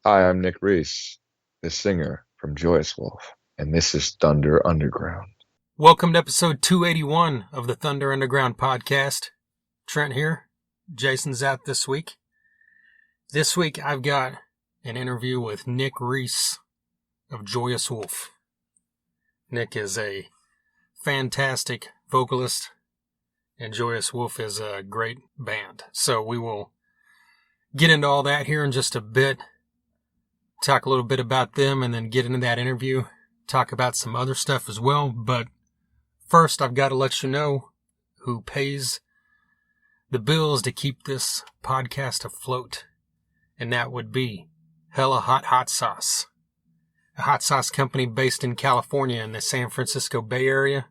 Hi, I'm Nick Reese, the singer from Joyous, and this is Thunder Underground. Welcome to episode 281 of the Thunder Underground podcast. Trent here. Jason's out this week. This week I've got an interview with Nick Reese of Joyous Wolf. Nick is a fantastic vocalist, and Joyous Wolf is a great band. So we will get into all that here in just a bit, talk a little bit about them, and then get into that interview, talk about some other stuff as well. But first, I've got to let you know who pays the bills to keep this podcast afloat, and that would be Hella Hot Sauce, a hot sauce company based in California in the San Francisco Bay Area.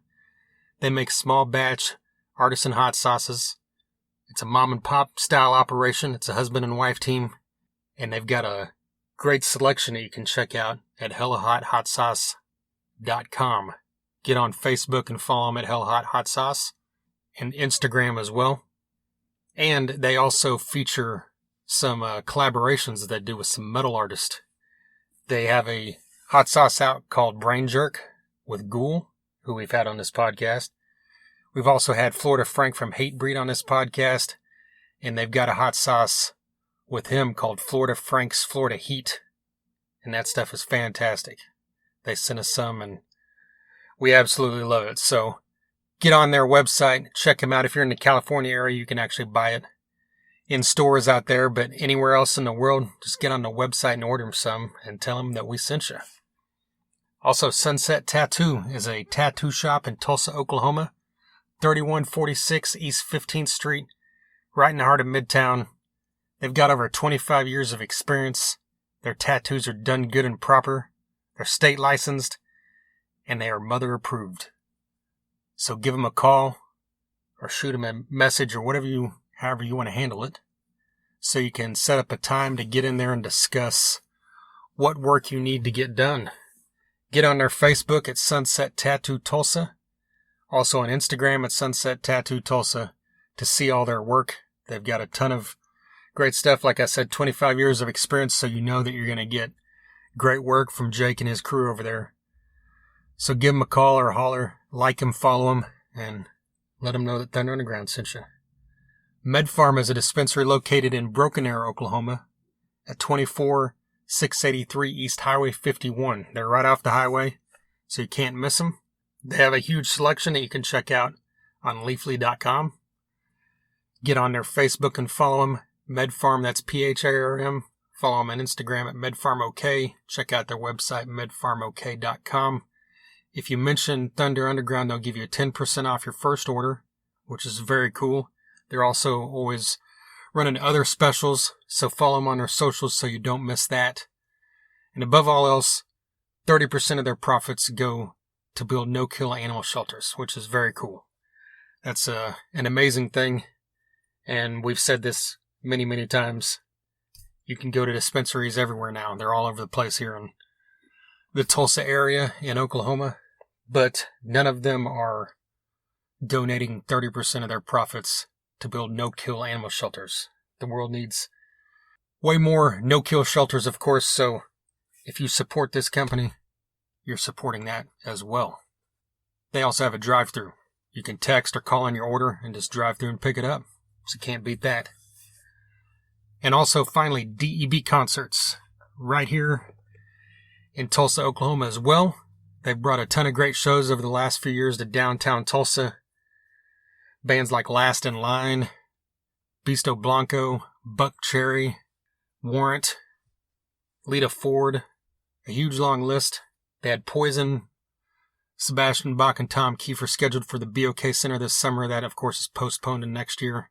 They make small batch artisan hot sauces. It's a mom and pop style operation. It's a husband and wife team, and they've got a great selection that you can check out at hellahotsauce.com. Get on Facebook and follow them at Hella Hot Sauce, and Instagram as well. And they also feature some collaborations that they do with some metal artists. They have a hot sauce out called Brain Jerk with Ghoul, who we've had on this podcast. We've also had Florida Frank from Hatebreed on this podcast, and they've got a hot sauce with him called Florida Frank's Florida Heat, and that stuff is fantastic. They sent us some, and we absolutely love it. So get on their website, check them out. If you're in the California area, you can actually buy it in stores out there, but anywhere else in the world, just get on the website and order them some and tell them that we sent you. Also, Sunset Tattoo is a tattoo shop in Tulsa, Oklahoma, 3146 East 15th Street, right in the heart of Midtown. They've got over 25 years of experience. Their tattoos are done good and proper. They're state licensed, and they are mother approved. So give them a call or shoot them a message or however you want to handle it, so you can set up a time to get in there and discuss what work you need to get done. Get on their Facebook at Sunset Tattoo Tulsa. Also on Instagram at Sunset Tattoo Tulsa to see all their work. They've got a ton of great stuff. Like I said, 25 years of experience, so you know that you're going to get great work from Jake and his crew over there. So give them a call or a holler, like them, follow them, and let them know that Thunder Underground sent you. MedFarm is a dispensary located in Broken Arrow, Oklahoma, at 24683 East Highway 51. They're right off the highway, so you can't miss them. They have a huge selection that you can check out on leafly.com. Get on their Facebook and follow them. MedFarm, that's PHARM. Follow them on Instagram at MedFarmOK. Check out their website, medfarmok.com. If you mention Thunder Underground, they'll give you 10% off your first order, which is very cool. They're also always running other specials, so follow them on their socials so you don't miss that. And above all else, 30% of their profits go to build no-kill animal shelters, which is very cool. That's an amazing thing, and we've said this many, many times. You can go to dispensaries everywhere now. They're all over the place here in the Tulsa area in Oklahoma, but none of them are donating 30% of their profits to build no-kill animal shelters. The world needs way more no-kill shelters, of course, so if you support this company, you're supporting that as well. They also have a drive-thru. You can text or call in your order and just drive through and pick it up, so you can't beat that. And also, finally, DEB concerts right here in Tulsa, Oklahoma as well. They've brought a ton of great shows over the last few years to downtown Tulsa. Bands like Last in Line, Beasto Blanco, Buck Cherry, Warrant, Lita Ford, a huge long list. They had Poison, Sebastian Bach, and Tom Kiefer scheduled for the BOK Center this summer. That, of course, is postponed to next year.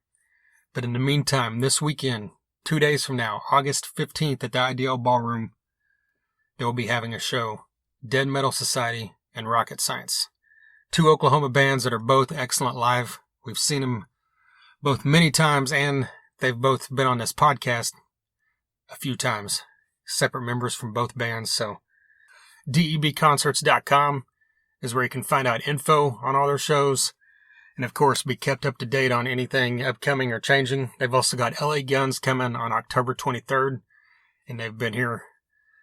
But in the meantime, this weekend, 2 days from now, August 15th at the IDL Ballroom, they will be having a show, Dead Metal Society and Rocket Science. Two Oklahoma bands that are both excellent live. We've seen them both many times, and they've both been on this podcast a few times. Separate members from both bands, so debconcerts.com is where you can find out info on all their shows, and of course be kept up to date on anything upcoming or changing. They've also got LA Guns coming on October 23rd and they've been here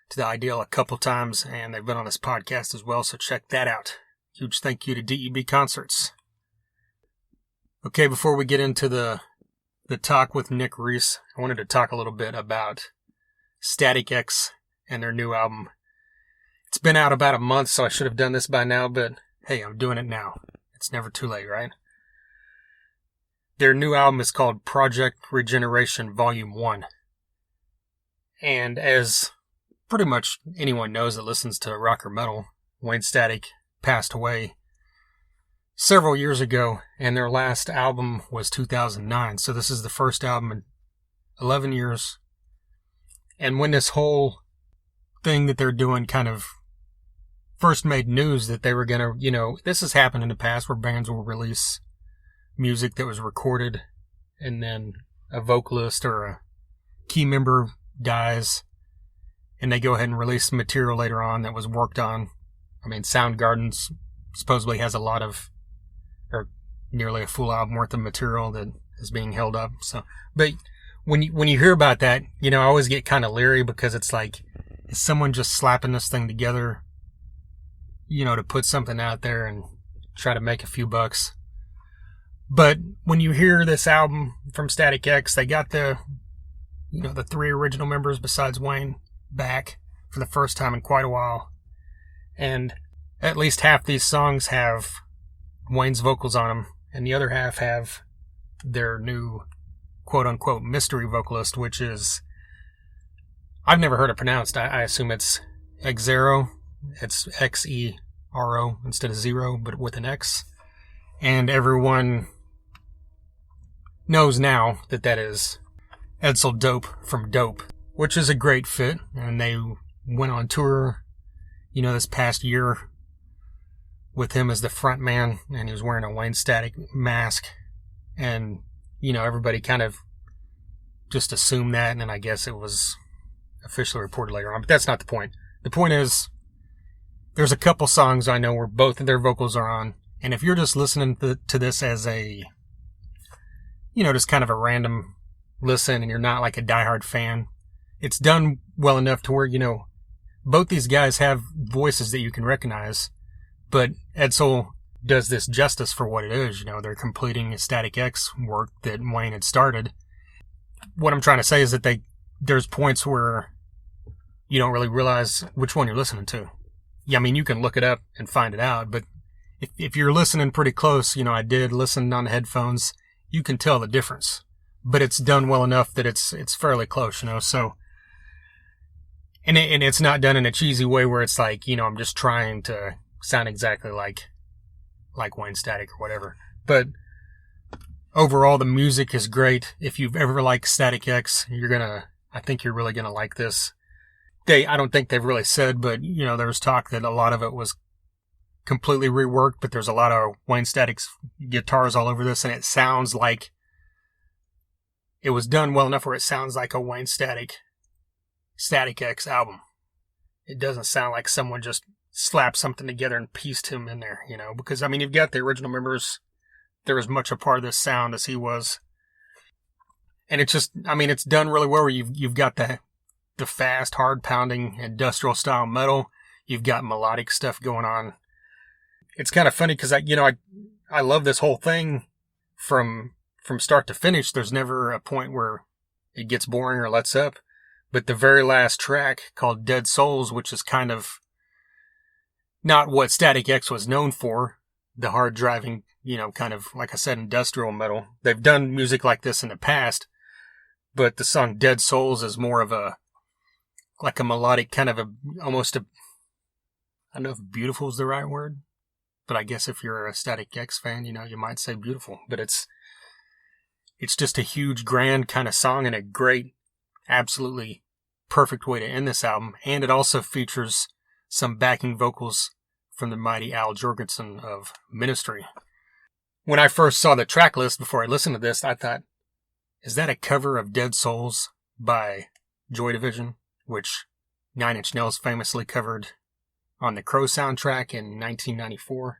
to the Ideal a couple times, and they've been on this podcast as well, so check that out. Huge thank you to DEB Concerts. Okay, before we get into the talk with Nick Reese, I wanted to talk a little bit about Static X and their new album. It's been out about a month, so I should have done this by now, but hey, I'm doing it now. It's never too late, right? Their new album is called Project Regeneration Volume 1. And as pretty much anyone knows that listens to rock or metal, Wayne Static passed away several years ago, and their last album was 2009. So this is the first album in 11 years. And when this whole thing that they're doing kind of first made news that they were going to, this has happened in the past where bands will release music that was recorded and then a vocalist or a key member dies and they go ahead and release material later on that was worked on. I mean, Soundgarden supposedly has a lot of, or nearly a full album worth of material that is being held up. So, but when you hear about that, I always get kind of leery because it's like, is someone just slapping this thing together, to put something out there and try to make a few bucks? But when you hear this album from Static X, they got the 3 original members besides Wayne back for the first time in quite a while. And at least half these songs have Wayne's vocals on them, and the other half have their new quote-unquote mystery vocalist, which is, I've never heard it pronounced. I assume it's Xero. It's Xero instead of zero, but with an X. And everyone knows now that is Edsel Dope from Dope, which is a great fit. And they went on tour, this past year with him as the front man, and he was wearing a Wayne Static mask. And, everybody kind of just assumed that, and then I guess it was officially reported later on. But that's not the point. The point is, there's a couple songs I know where both of their vocals are on, and if you're just listening to this as a, just kind of a random listen, and you're not like a diehard fan, it's done well enough to where, both these guys have voices that you can recognize, but Edsel does this justice for what it is. They're completing a Static X work that Wayne had started. What I'm trying to say is that there's points where you don't really realize which one you're listening to. Yeah, I mean, you can look it up and find it out, but if you're listening pretty close, I did listen on the headphones, you can tell the difference. But it's done well enough that it's fairly close, so. And it's not done in a cheesy way where it's like, I'm just trying to sound exactly like Wayne Static or whatever. But overall, the music is great. If you've ever liked Static X, I think you're really gonna like this. I don't think they've really said, but, there was talk that a lot of it was completely reworked, but there's a lot of Wayne Static's guitars all over this, and it sounds like it was done well enough where it sounds like a Wayne Static X album. It doesn't sound like someone just slapped something together and pieced him in there, because, I mean, you've got the original members. They're as much a part of this sound as he was. And it's just, I mean, it's done really well where you've got the fast, hard-pounding, industrial-style metal. You've got melodic stuff going on. It's kind of funny because, I love this whole thing from start to finish. There's never a point where it gets boring or lets up. But the very last track, called Dead Souls, which is kind of not what Static X was known for, the hard-driving, kind of, like I said, industrial metal. They've done music like this in the past, but the song Dead Souls is more of a melodic kind of almost I don't know if beautiful is the right word, but I guess if you're a Static X fan, you might say beautiful. But it's just a huge, grand kind of song and a great, absolutely perfect way to end this album. And it also features some backing vocals from the mighty Al Jorgensen of Ministry. When I first saw the track list before I listened to this, I thought, is that a cover of Dead Souls by Joy Division, which Nine Inch Nails famously covered on the Crow soundtrack in 1994?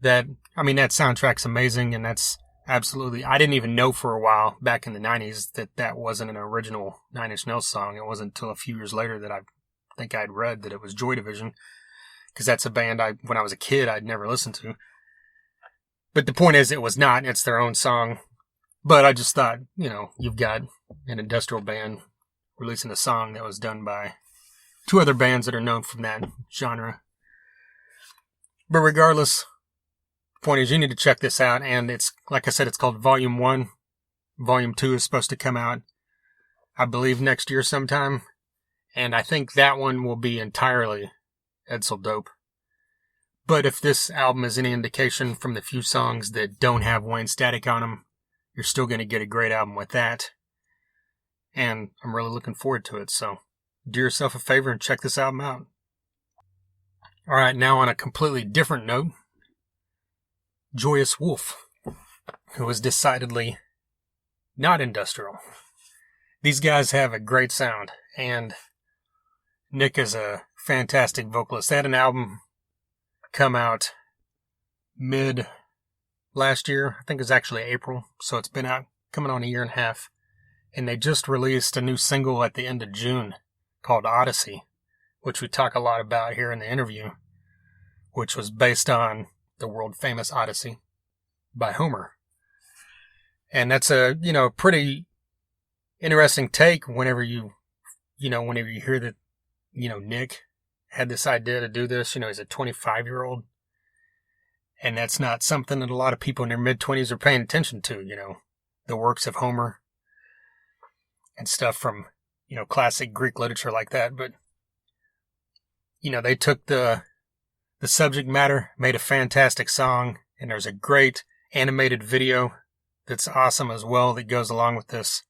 That soundtrack's amazing, and that's Absolutely. I didn't even know for a while back in the 90s that wasn't an original Nine Inch Nails song. It wasn't until a few years later that I think I'd read that it was Joy Division, because that's a band when I was a kid, I'd never listened to. But the point is, it was not. It's their own song. But I just thought, you've got an industrial band releasing a song that was done by two other bands that are known from that genre. But regardless, the point is you need to check this out. And it's, like I said, it's called Volume 1. Volume 2 is supposed to come out, I believe, next year sometime. And I think that one will be entirely Edsel Dope. But if this album is any indication from the few songs that don't have Wayne Static on them, you're still going to get a great album with that. And I'm really looking forward to it. So do yourself a favor and check this album out. All right, now on a completely different note, Joyous Wolf, who is decidedly not industrial. These guys have a great sound, and Nick is a fantastic vocalist. They had an album come out mid last year. I think it was actually April, so it's been out coming on a year and a half. And they just released a new single at the end of June called Odyssey, which we talk a lot about here in the interview, which was based on the world famous Odyssey by Homer. And that's a, pretty interesting take whenever you hear that, Nick had this idea to do this. He's a 25-year-old. And that's not something that a lot of people in their mid-20s are paying attention to, the works of Homer and stuff from, classic Greek literature like that. But, they took the subject matter, made a fantastic song, and there's a great animated video that's awesome as well that goes along with this.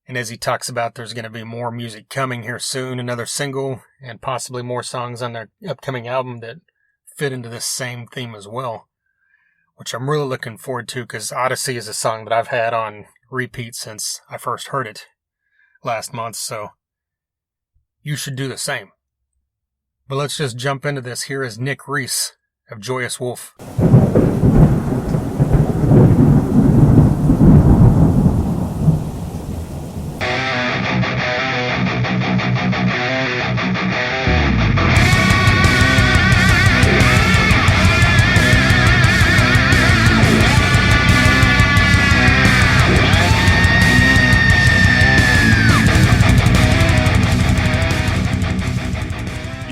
And as he talks about, there's going to be more music coming here soon, another single, and possibly more songs on their upcoming album that fit into this same theme as well, which I'm really looking forward to, because Odyssey is a song that I've had on repeat since I first heard it last month, so you should do the same. But let's just jump into this. Here is Nick Reese of Joyous Wolf.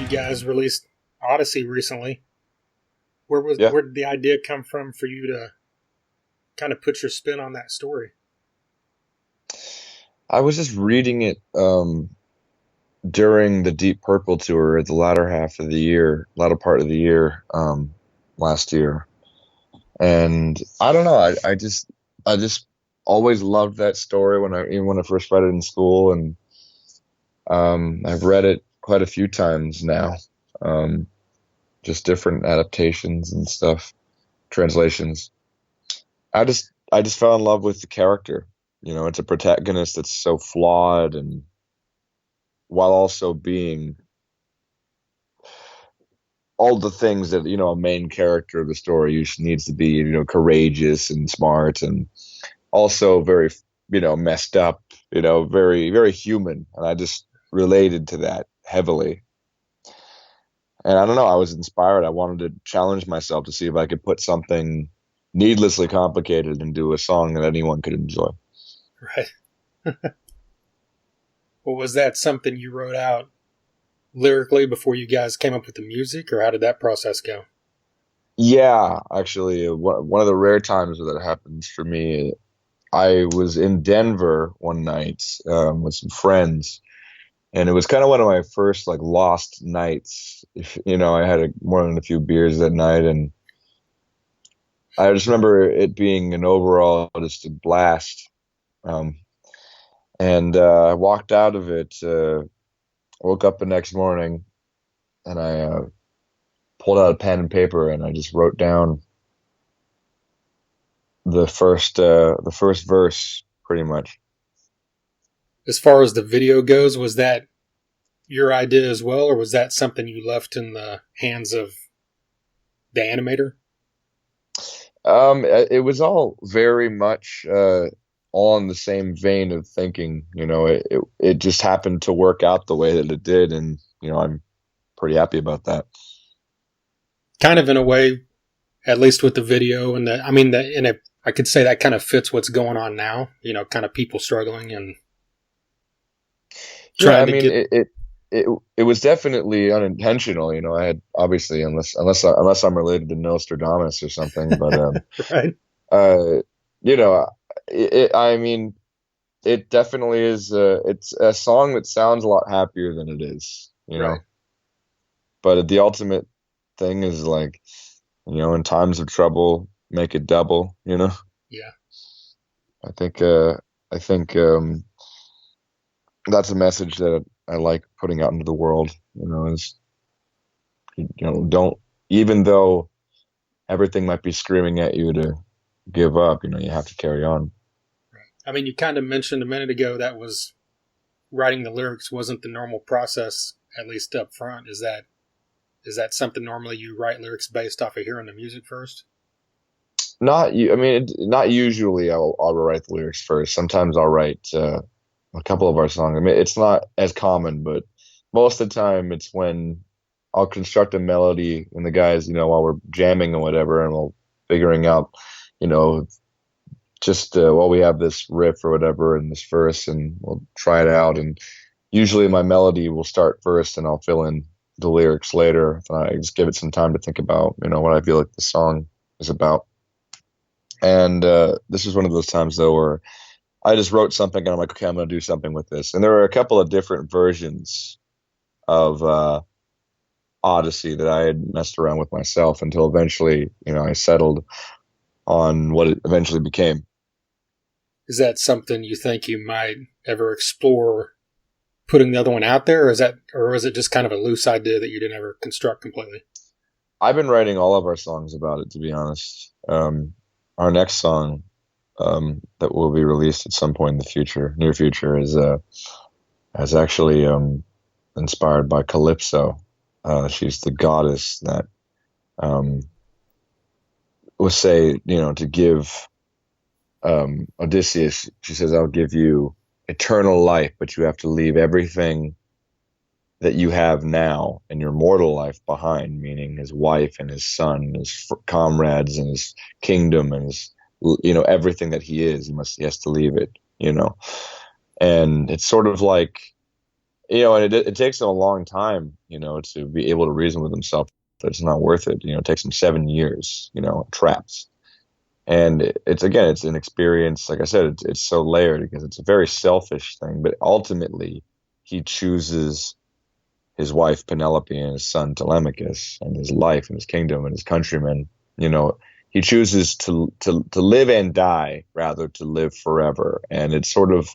Guys released Odyssey recently. Where did the idea come from for you to kind of put your spin on that story? I was just reading it during the Deep Purple tour at the latter part of the year last year, and I don't know. I just always loved that story when I first read it in school, and I've read it quite a few times now, just different adaptations and stuff, translations. I just fell in love with the character. It's a protagonist that's so flawed, and while also being all the things that a main character of the story usually needs to be, courageous and smart, and also very messed up, very, very human, and I just related to that heavily. And I don't know, I was inspired. I wanted to challenge myself to see if I could put something needlessly complicated into a song that anyone could enjoy. Right. Well, was that something you wrote out lyrically before you guys came up with the music, or how did that process go? Yeah, actually, one of the rare times that happens for me, I was in Denver one night with some friends. And it was kind of one of my first lost nights. I had more than a few beers that night, and I just remember it being an overall just a blast. And I walked out of it, woke up the next morning, and I pulled out a pen and paper, and I just wrote down the first verse, pretty much. As far as the video goes, was that your idea as well, or was that something you left in the hands of the animator? It was all very much all in the same vein of thinking. It just happened to work out the way that it did, and I'm pretty happy about that. Kind of in a way, at least with the video and the, I mean, I could say that kind of fits what's going on now. Kind of people struggling and Yeah, I trying to mean get it was definitely unintentional. I had obviously unless I'm related to Nostradamus or something, but right, uh, you know, I mean, it definitely is. It's a song that sounds a lot happier than it is. right, But the ultimate thing is like, in times of trouble, make it double. yeah. I think I think that's a message that I like putting out into the world. Is don't, even though everything might be screaming at you to give up, you have to carry on. I mean, you kind of mentioned a minute ago that was writing the lyrics wasn't the normal process, at least up front. Is that something normally you write lyrics based off of hearing the music first? Not you. I mean, not usually. I'll write the lyrics first. Sometimes I'll write a couple of our songs. I mean, it's not as common, but most of the time it's when I'll construct a melody and the guys, while we're jamming or whatever, and we'll figuring out, you know, just while we have this riff or whatever and this verse, and we'll try it out. And usually my melody will start first, and I'll fill in the lyrics later. I just give it some time to think about, what I feel like the song is about. And this is one of those times though where I just wrote something and I'm like, okay, I'm going to do something with this. And there were a couple of different versions of Odyssey that I had messed around with myself until eventually, I settled on what it eventually became. Is that something you think you might ever explore putting the other one out there, or is it just kind of a loose idea that you didn't ever construct completely? I've been writing all of our songs about it, to be honest. Our next song that will be released at some point in the future, near future, is actually inspired by Calypso. She's the goddess that um, will say, to give Odysseus. She says, "I'll give you eternal life, but you have to leave everything that you have now in your mortal life behind," meaning his wife and his son, his comrades and his kingdom and his, everything that he is. He has to leave it. And it's sort of like, and it takes him a long time, to be able to reason with himself that it's not worth it. It takes him 7 years, trapped. And it's an experience. Like I said, it's so layered because it's a very selfish thing, but ultimately he chooses his wife Penelope and his son Telemachus and his life and his kingdom and his countrymen. He chooses to live and die rather to live forever. And it's sort of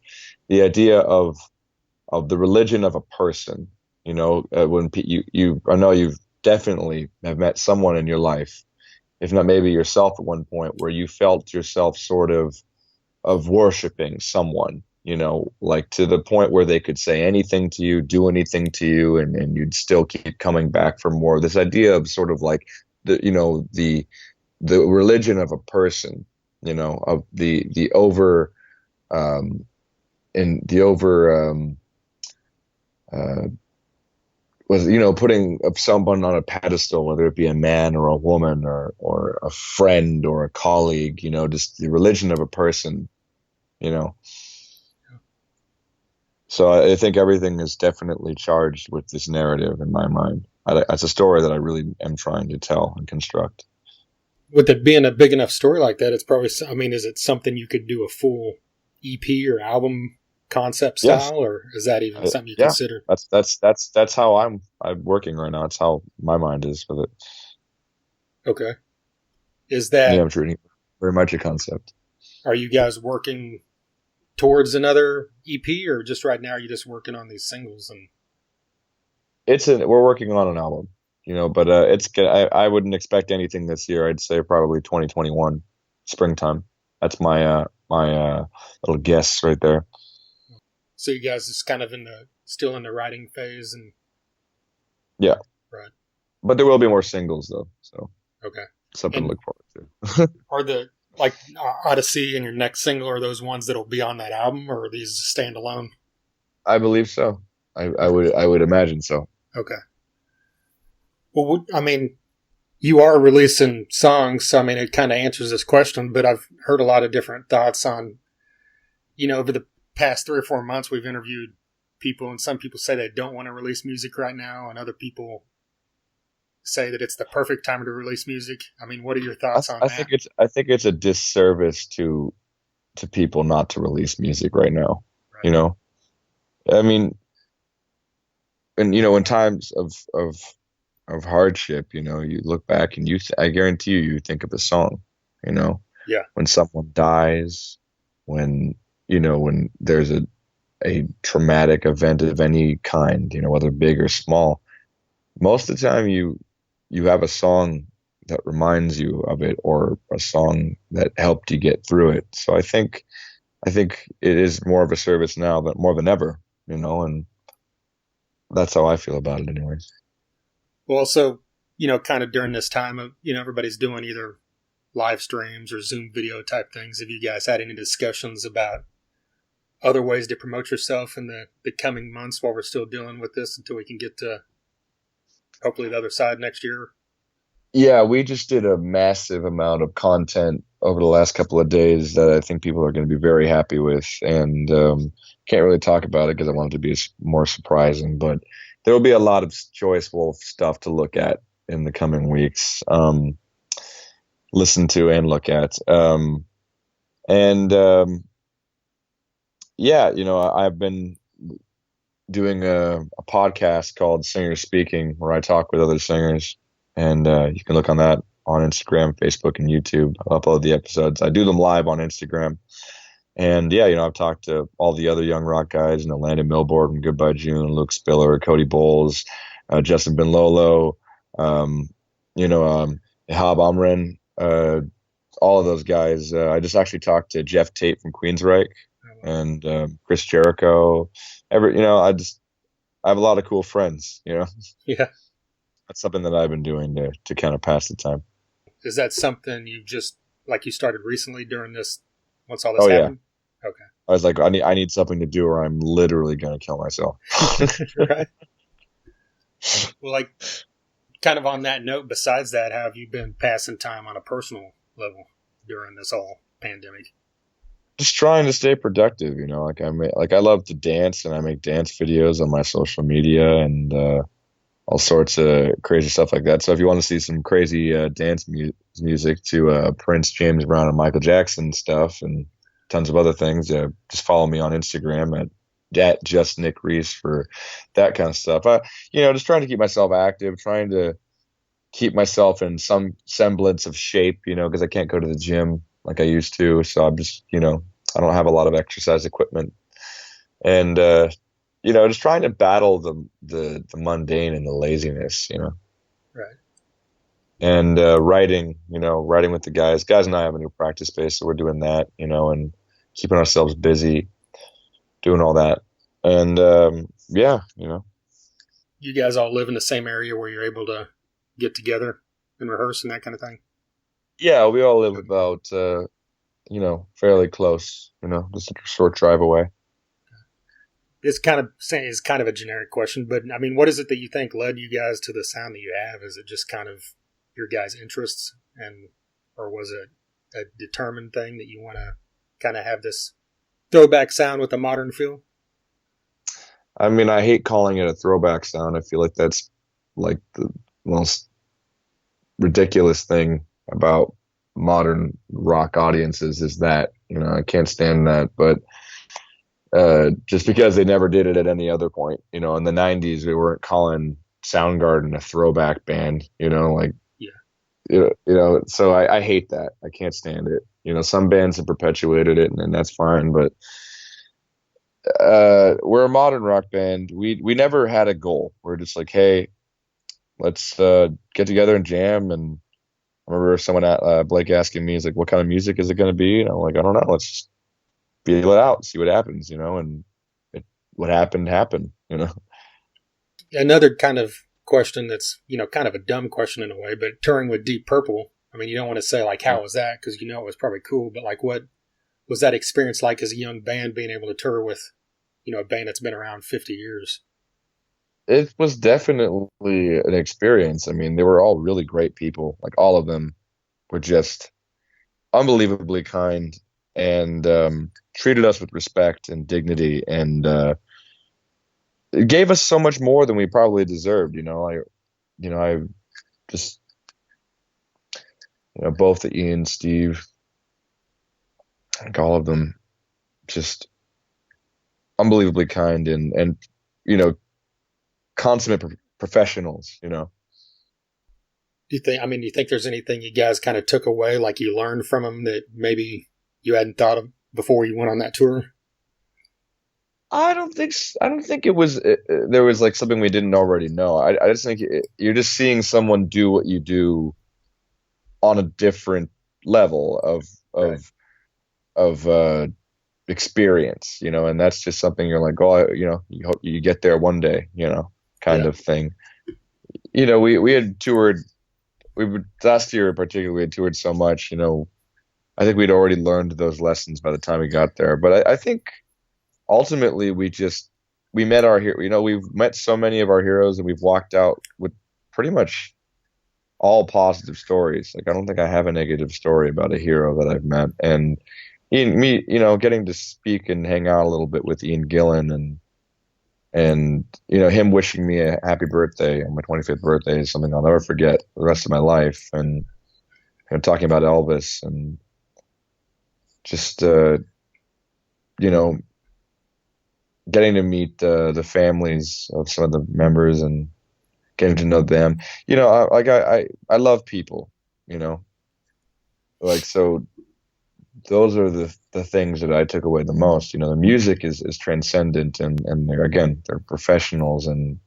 the idea of the religion of a person. When I know you've definitely have met someone in your life, if not maybe yourself at one point, where you felt yourself sort of worshiping someone, like to the point where they could say anything to you, do anything to you, and you'd still keep coming back for more. This idea of sort of like the religion of a person, of the over and the over uh, was putting of someone on a pedestal, whether it be a man or a woman or a friend or a colleague, just the religion of a person, you know. So I think everything is definitely charged with this narrative in my mind. It's a story that I really am trying to tell and construct. With it being a big enough story like that, it's probably. I mean, is it something you could do a full EP or album concept Yes, style, or is that even something you yeah. consider? That's how I'm working right now. It's how my mind is with it. Okay. Is Yeah, that I'm treating it very much a concept. Are you guys working towards another EP, or just right now are you just working on these singles? And We're working on an album, but it's good. I wouldn't expect anything this year. I'd say probably 2021 springtime. That's my little guess right there. so you guys just kind of in the still in the writing phase, and Yeah, right? but there will be more singles though. So Okay. something to And look forward to. are the like Odyssey and your next single, are those ones that'll be on that album, or are these standalone? I believe so. Okay. I would imagine so. Okay. Well, I mean, you are releasing songs, so I mean, it kind of answers this question. But I've heard a lot of different thoughts on, over the past 3 or 4 months, we've interviewed people, and some people say they don't want to release music right now, and other people say that it's the perfect time to release music. I mean, what are your thoughts on that? I think it's a disservice to people not to release music right now. Right. You know, I mean, and in times of hardship, you look back and I guarantee you think of a song. You know, Yeah. when someone dies, when when there's a traumatic event of any kind, whether big or small, most of the time you have a song that reminds you of it, or a song that helped you get through it. So I think it is more of a service now, but more than ever, and that's how I feel about it anyways. Well, also, kind of during this time of, everybody's doing either live streams or Zoom video type things. Have you guys had any discussions about other ways to promote yourself in the coming months while we're still dealing with this until we can get to hopefully the other side next year? Yeah, we just did a massive amount of content over the last couple of days that I think people are going to be very happy with, and can't really talk about it because I want it to be more surprising. But there will be a lot of Joyous Wolf stuff to look at in the coming weeks, listen to and look at, and yeah, I've been doing a podcast called Singer Speaking, where I talk with other singers, and you can look on that on Instagram, Facebook, and YouTube. I upload the episodes. I do them live on Instagram, and yeah, I've talked to all the other young rock guys, Landon Milboard from Goodbye June, Luke Spiller, Cody Bowles, Justin Benlolo, um, Ihab Amren, all of those guys. I just actually talked to Jeff Tate from Queensryche and Chris Jericho. I have a lot of cool friends. Yeah. That's something that I've been doing to kind of pass the time. Is that something you just, like, you started recently during this, once all this Oh yeah, happened? Okay. I was like, I need something to do, or I'm literally gonna kill myself. Right. Well, like, kind of on that note, besides that, how have you been passing time on a personal level during this whole pandemic? Just trying to stay productive. I love to dance, and I make dance videos on my social media, and all sorts of crazy stuff like that. So if you want to see some crazy dance music to Prince, James Brown, and Michael Jackson stuff, and tons of other things, just follow me on Instagram at just Nick Reese for that kind of stuff. Just trying to keep myself active, trying to keep myself in some semblance of shape, because I can't go to the gym like I used to. So I'm just, I don't have a lot of exercise equipment, and just trying to battle the mundane and the laziness, Right. and writing with the guys and I have a new practice space, so we're doing that, and keeping ourselves busy doing all that. And yeah, You guys all live in the same area where you're able to get together and rehearse and that kind of thing? yeah, we all live about fairly close, just a short drive away. It's kind of a generic question, but I mean, what is it that you think led you guys to the sound that you have? Is it just kind of your guys' interests, or was it a determined thing that you want to kind of have this throwback sound with a modern feel? I mean, I hate calling it a throwback sound. I feel like that's like the most ridiculous thing about modern rock audiences, is that, I can't stand that. But just because they never did it at any other point, in the 90s, we weren't calling Soundgarden a throwback band, like, Yeah. So I hate that. I can't stand it. Some bands have perpetuated it, and that's fine, but we're a modern rock band. We never had a goal. We're just like, hey, let's get together and jam. And I remember someone Blake asking me, he's like, what kind of music is it going to be? And I'm like, I don't know. Let's just feel it out, see what happens, and what happened. Another kind of question that's, kind of a dumb question in a way, but touring with Deep Purple, I mean, you don't want to say like how was that because you know it was probably cool, but like what was that experience like as a young band being able to tour with a band that's been around 50 years? It was definitely an experience. I mean, they were all really great people. Like all of them were just unbelievably kind and treated us with respect and dignity, and it gave us so much more than we probably deserved. I just, both the Ian, Steve, like all of them, just unbelievably kind and you know consummate professionals. Do you think? I mean, do you think there's anything you guys kind of took away, like you learned from them that maybe you hadn't thought of before you went on that tour? I don't think there was like something we didn't already know. I just think you're just seeing someone do what you do on a different level Right. of experience, and that's just something you're like, oh, you hope you get there one day, kind Yeah. of thing. We had toured, last year in particular, we had toured so much, I think we'd already learned those lessons by the time we got there. But I think ultimately we met our hero. We've met so many of our heroes, and we've walked out with pretty much all positive stories. Like I don't think I have a negative story about a hero that I've met. And getting to speak and hang out a little bit with Ian Gillan, and him wishing me a happy birthday on my 25th birthday is something I'll never forget the rest of my life. And talking about Elvis and just you know getting to meet the families of some of the members and getting to know them. I love people. You know, like so those are the things that I took away the most. The music is transcendent, and they're professionals, and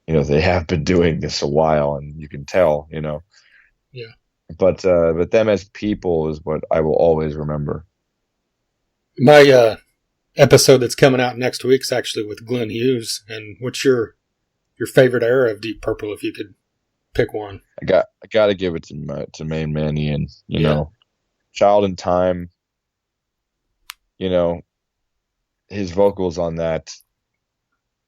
they have been doing this a while, and you can tell. Yeah. But them as people is what I will always remember. My episode that's coming out next week is actually with Glenn Hughes. And what's your favorite era of Deep Purple, if you could pick one? I got to give it to main man Ian. Yeah. Child in Time. You know his vocals on that,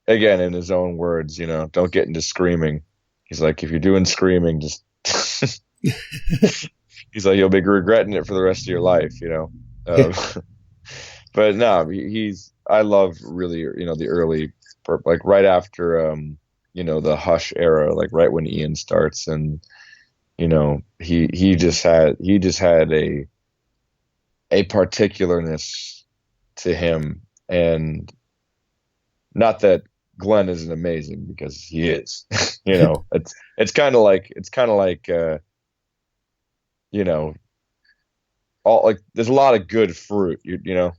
again, in his own words. Don't get into screaming. He's like, if you're doing screaming, just he's like, you'll be regretting it for the rest of your life. Um, but no, I love really, the early, like right after, the Hush era, like right when Ian starts, and he just had a particularness to him, and not that Glenn isn't amazing, because he is. It's kind of like you know all, like, there's a lot of good fruit.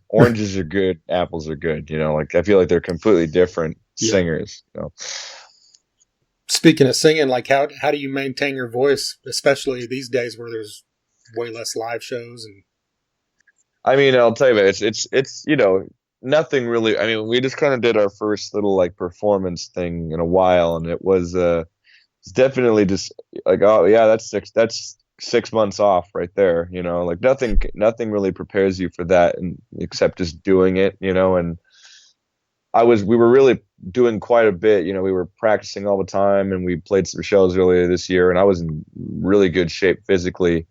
Oranges are good, apples are good. Like I feel like they're completely different Yeah. singers. Speaking of singing, like how do you maintain your voice, especially these days where there's way less live shows and I mean, I'll tell you, man, it's nothing really. I mean, we just kind of did our first little like performance thing in a while, and it's definitely just like, oh yeah, that's 6 months off right there. Like nothing really prepares you for that, and except just doing it. And we were really doing quite a bit. We were practicing all the time, and we played some shows earlier this year, and I was in really good shape physically.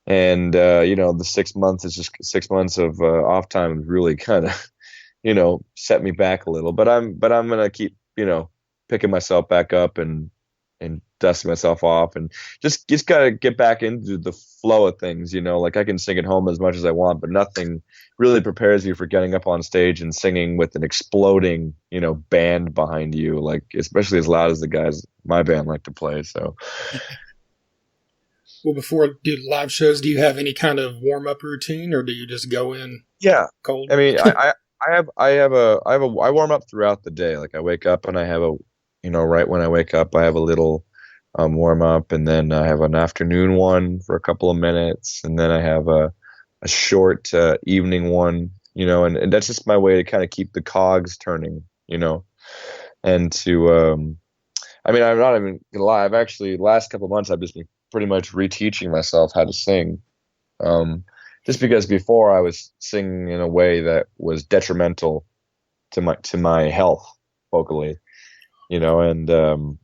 And the 6 months is just 6 months of off time, really kind of set me back a little. But I'm gonna keep picking myself back up, and dusting myself off, and just gotta get back into the flow of things. Like I can sing at home as much as I want, but nothing really prepares you for getting up on stage and singing with an exploding band behind you, like especially as loud as the guys my band like to play. So well, before do live shows, do you have any kind of warm up routine, or do you just go in yeah, cold? I mean, I warm up throughout the day. Like I wake up and I have right when I wake up, I have a little warm up, and then I have an afternoon one for a couple of minutes, and then I have a short evening one, and that's just my way to kind of keep the cogs turning, and to I mean, I'm not even gonna lie. I've actually last couple of months I've just been pretty much reteaching myself how to sing. Um, just because before I was singing in a way that was detrimental to my health vocally, and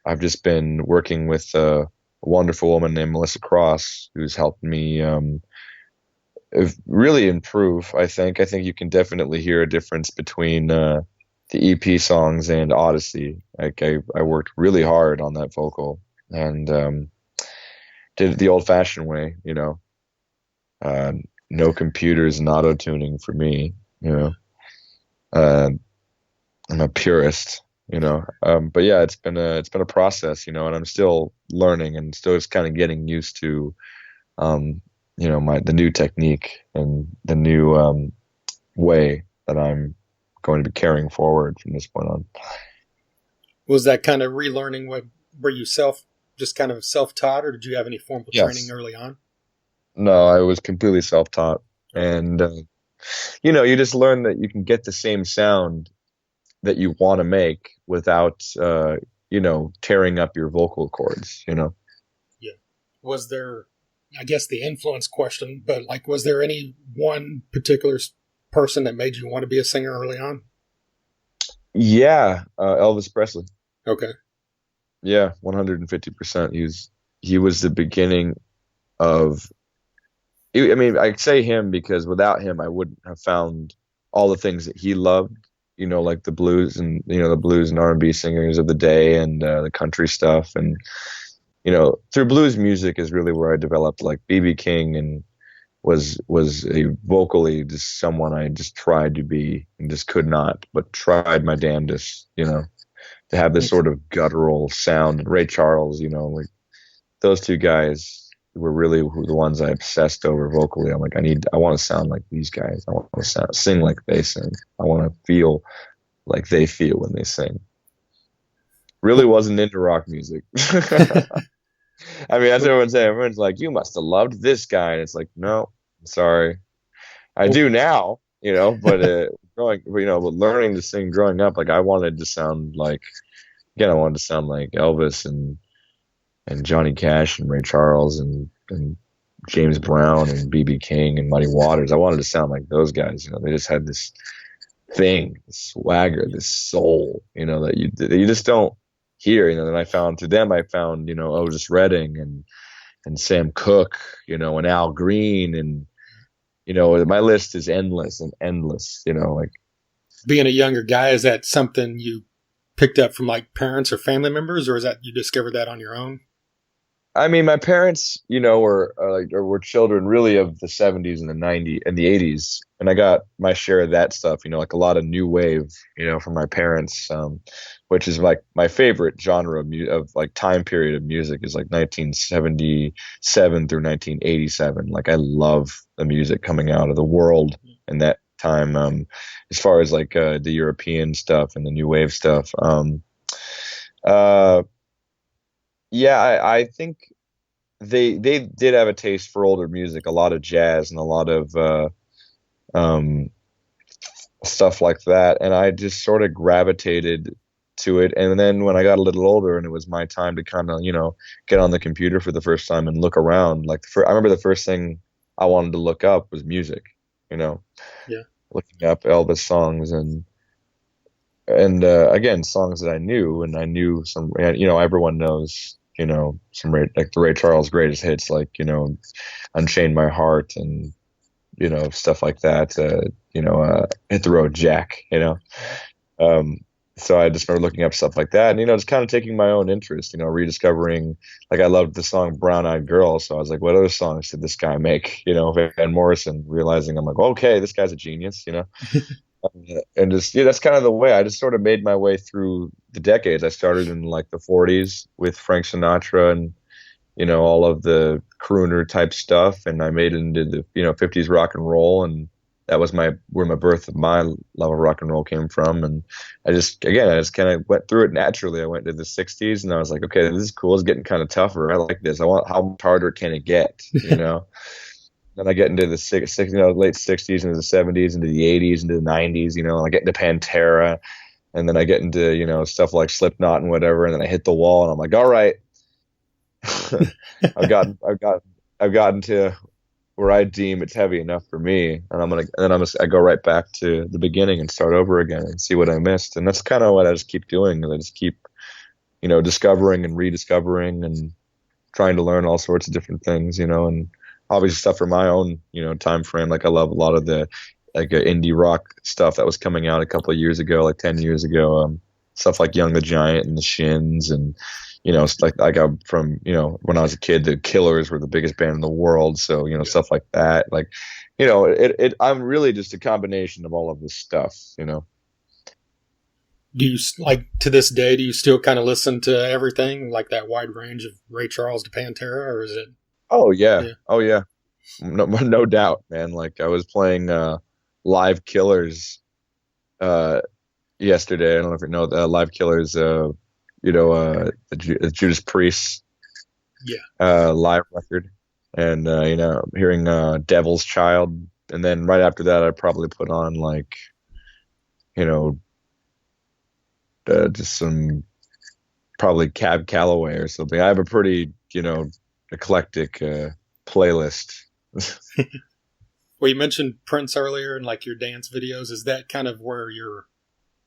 I've just been working with a wonderful woman named Melissa Cross, who's helped me really improve. I think you can definitely hear a difference between the EP songs and Odyssey. Like I worked really hard on that vocal and did it the old-fashioned way. Uh, no computers and auto tuning for me. Uh, I'm a purist. But yeah, it's been a process. And I'm still learning and still just kind of getting used to um, the new technique and the new way that I'm going to be carrying forward from this point on. Was that kind of relearning? What were you just kind of self-taught, or did you have any formal training Yes. early on? No, I was completely self-taught. Okay. And, you just learn that you can get the same sound that you want to make without, tearing up your vocal cords. Yeah. Was there, I guess, the influence question, but like, was there any one particular person that made you want to be a singer early on? Yeah, Elvis Presley. Okay. Yeah, 150%. He was the beginning of. I mean, I say him because without him, I wouldn't have found all the things that he loved. Like the blues and the blues and R&B singers of the day and the country stuff, and through blues music is really where I developed like BB King and was a vocally just someone I just tried to be and just could not, but tried my damnedest, to have this Okay. sort of guttural sound. And Ray Charles, like those two guys were really the ones I obsessed over vocally. I'm like, I want to sound like these guys. I want to sing like they sing. I want to feel like they feel when they sing. Really wasn't into rock music. I mean, that's what everyone's saying. Everyone's like, you must have loved this guy. And it's like, no, sorry. I Well, do now, but but learning to sing growing up, like I wanted to sound like, again, I wanted to sound like Elvis and Johnny Cash and Ray Charles and James Brown and BB King and Muddy Waters. I wanted to sound like those guys. They just had this thing, this swagger, this soul, that you just don't hear. And I found Otis Redding and Sam Cooke, and Al Green, and my list is endless and endless. Like being a younger guy, is that something you picked up from like parents or family members, or is that you discovered that on your own? I mean, my parents, were children really of the '70s and the '90s and the '80s, and I got my share of that stuff. Like a lot of new wave, from my parents, which is like my favorite genre of like time period of music is like 1977 through 1987. Like I love the music coming out of the world in that time. As far as like the European stuff and the new wave stuff. Uh, yeah, I think they did have a taste for older music, a lot of jazz and a lot of um, stuff like that, and I just sort of gravitated to it. And then when I got a little older, and it was my time to kind of get on the computer for the first time and look around, like I remember the first thing I wanted to look up was music, you know, Yeah. looking up Elvis songs and again songs that I knew, and I knew some, everyone knows, some like the Ray Charles greatest hits, like Unchain My Heart and stuff like that. Hit the Road Jack. Um, so I just started looking up stuff like that, and just kind of taking my own interest, rediscovering. Like I loved the song Brown Eyed Girl, so I was like, what other songs did this guy make? Van Morrison. Realizing I'm like, okay, this guy's a genius. And just that's kind of the way I just sort of made my way through the decades. I started in like the 40s with Frank Sinatra and all of the crooner type stuff, and I made it into the 50s rock and roll, and that was where my birth of my love of rock and roll came from. And I just kind of went through it naturally. I went to the 60s, and I was like, okay, this is cool. It's getting kind of tougher. I like this. How much harder can it get? Then I get into the late 60s, into the 70s, into the 80s, into the 90s. And I get into Pantera, and then I get into stuff like Slipknot and whatever, and then I hit the wall, and I'm like, all right, I've gotten to where I deem it's heavy enough for me, and I go right back to the beginning and start over again and see what I missed. And that's kind of what I just keep doing. I just keep, discovering and rediscovering and trying to learn all sorts of different things, and obviously stuff for my own, time frame. Like I love a lot of the indie rock stuff that was coming out a couple of years ago, like 10 years ago. Stuff like Young the Giant and the Shins, and stuff like I'm from, when I was a kid, the Killers were the biggest band in the world. So, stuff like that. Like, I'm really just a combination of all of this stuff. Do you, like, to this day, do you still kind of listen to everything, like that wide range of Ray Charles to Pantera, or is it? Oh yeah. Yeah. Oh yeah. No, no doubt, man. Like I was playing Live Killers yesterday. I don't know if you know the Live Killers. Judas Priest Yeah. live record, and hearing Devil's Child, and then right after that, I probably put on like you know just some probably Cab Calloway or something. I have a pretty eclectic playlist. Well, you mentioned Prince earlier and like your dance videos. Is that kind of where you're?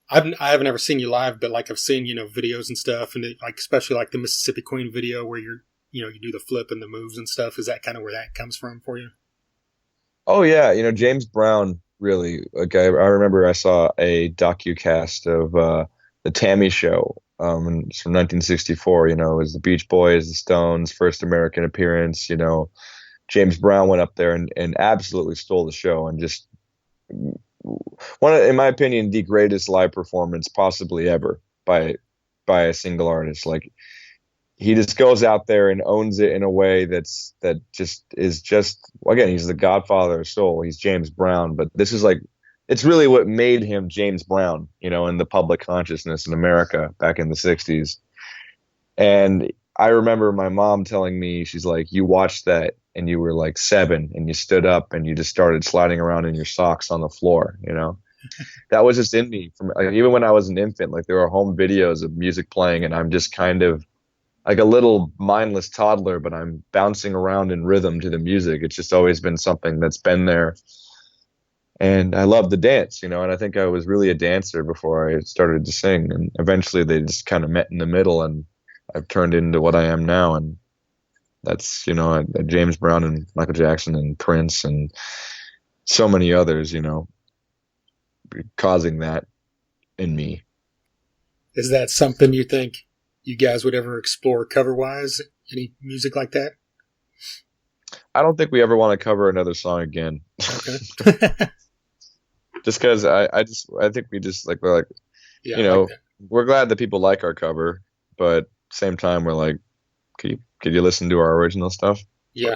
I haven't ever seen you live, but like I've seen videos and stuff, and like especially like the Mississippi Queen video where you do the flip and the moves and stuff. Is that kind of where that comes from for you? Oh yeah, James Brown really. Like I remember I saw a docu-cast of the Tammy Show. And it's from 1964. It was the Beach Boys, the Stones' first American appearance. James Brown went up there and absolutely stole the show, and just one of, in my opinion, the greatest live performance possibly ever by a single artist. Like he just goes out there and owns it in a way that just again, he's the godfather of soul. He's James Brown, but this is like it's really what made him James Brown, in the public consciousness in America back in the 60s. And I remember my mom telling me, she's like, you watched that and you were like 7 and you stood up and you just started sliding around in your socks on the floor. That was just in me from like, even when I was an infant. Like there were home videos of music playing and I'm just kind of like a little mindless toddler, but I'm bouncing around in rhythm to the music. It's just always been something that's been there. And I love the dance, and I think I was really a dancer before I started to sing. And eventually they just kind of met in the middle and I've turned into what I am now. And that's, James Brown and Michael Jackson and Prince and so many others, causing that in me. Is that something you think you guys would ever explore cover wise? Any music like that? I don't think we ever want to cover another song again. Okay. Just because I think we just like, we're like, Yeah, I like that. we're glad that people like our cover, but same time we're like, could you listen to our original stuff? Yeah.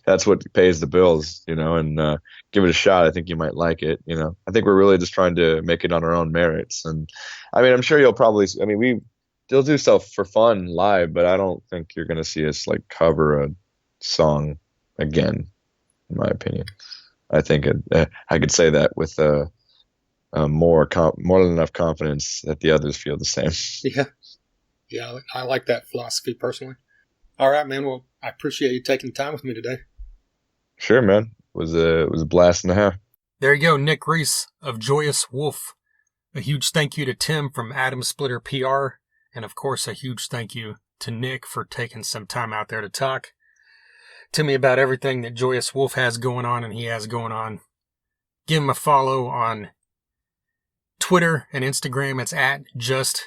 That's what pays the bills, and give it a shot. I think you might like it. I think we're really just trying to make it on our own merits. And I mean, I'm sure we still do stuff for fun live, but I don't think you're going to see us like cover a song again, in my opinion. I think I could say that with more than enough confidence that the others feel the same. Yeah. Yeah, I like that philosophy personally. All right, man. Well, I appreciate you taking the time with me today. Sure, man. It was a blast and a half. There you go, Nick Reese of Joyous Wolf. A huge thank you to Tim from Atom Splitter PR, and of course a huge thank you to Nick for taking some time out there to talk to me about everything that Joyous Wolf has going on and he has going on. Give him a follow on Twitter and Instagram. It's at just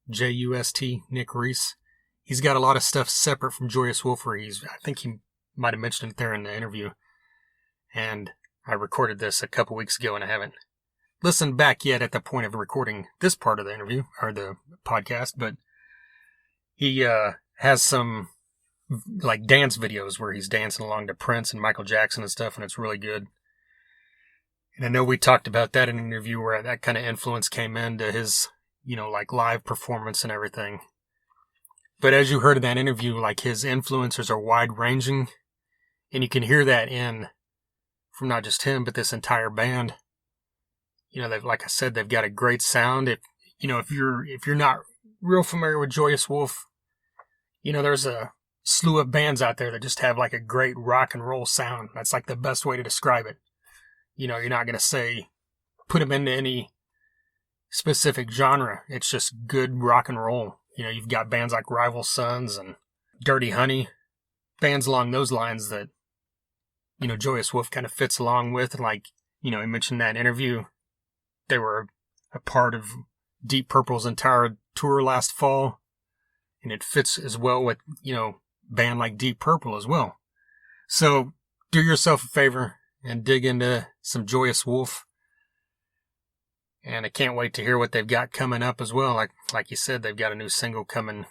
JUST Nick Reese. He's got a lot of stuff separate from Joyous Wolf where I think he might have mentioned it there in the interview. And I recorded this a couple weeks ago and I haven't listened back yet at the point of recording this part of the interview or the podcast, but he has some like dance videos where he's dancing along to Prince and Michael Jackson and stuff, and it's really good. And I know we talked about that in an interview where that kind of influence came into his, like live performance and everything. But as you heard in that interview, like his influences are wide ranging, and you can hear that from not just him, but this entire band. Like I said, they've got a great sound. If you're not real familiar with Joyous Wolf, there's slew of bands out there that just have like a great rock and roll sound. That's like the best way to describe it. You know, you're not going to say, put them into any specific genre. It's just good rock and roll. You know, you've got bands like Rival Sons and Dirty Honey, bands along those lines that, you know, Joyous Wolf kind of fits along with. Like, you know, he mentioned that interview. They were a part of Deep Purple's entire tour last fall, and it fits as well with, you know, band like Deep Purple as well. So do yourself a favor and dig into some Joyous Wolf. And I can't wait to hear what they've got coming up as well. Like you said, they've got a new single coming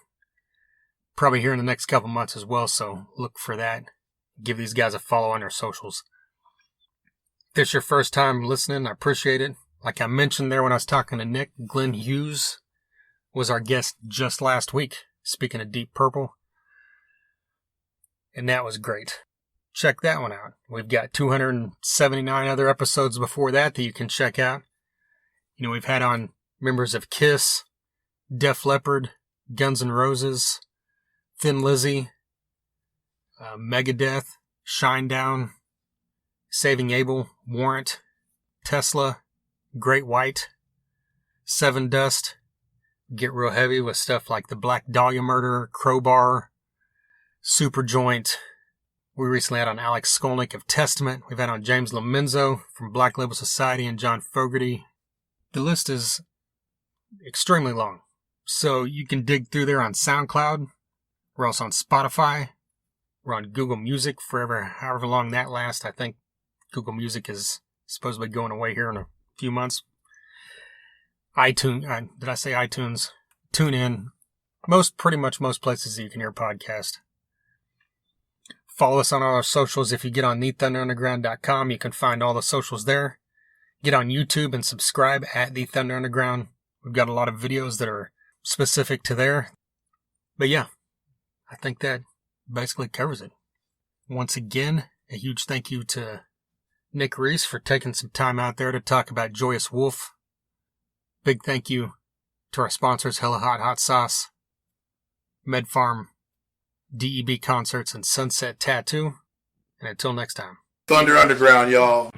probably here in the next couple months as well. So look for that. Give these guys a follow on their socials. If this is your first time listening, I appreciate it. Like I mentioned there when I was talking to Nick, Glenn Hughes was our guest just last week, speaking of Deep Purple. And that was great. Check that one out. We've got 279 other episodes before that you can check out. You know, we've had on members of Kiss, Def Leppard, Guns N' Roses, Thin Lizzy, Megadeth, Shinedown, Saving Abel, Warrant, Tesla, Great White, Seven Dust. Get real heavy with stuff like the Black Dahlia Murder, Crowbar, Superjoint. We recently had on Alex Skolnick of Testament. We've had on James Lomenzo from Black Label Society and John Fogerty. The list is extremely long. So you can dig through there on SoundCloud. We're also on Spotify. We're on Google Music however long that lasts. I think Google Music is supposedly going away here in a few months. iTunes, did I say iTunes? TuneIn. Pretty much most places that you can hear a podcast. Follow us on all our socials. If you get on TheThunderUnderground.com, you can find all the socials there. Get on YouTube and subscribe at The Thunder Underground. We've got a lot of videos that are specific to there. But yeah, I think that basically covers it. Once again, a huge thank you to Nick Reese for taking some time out there to talk about Joyous Wolf. Big thank you to our sponsors, Hella Hot Hot Sauce, Med Farm, DEB Concerts, and Sunset Tattoo. And until next time. Thunder Underground, y'all.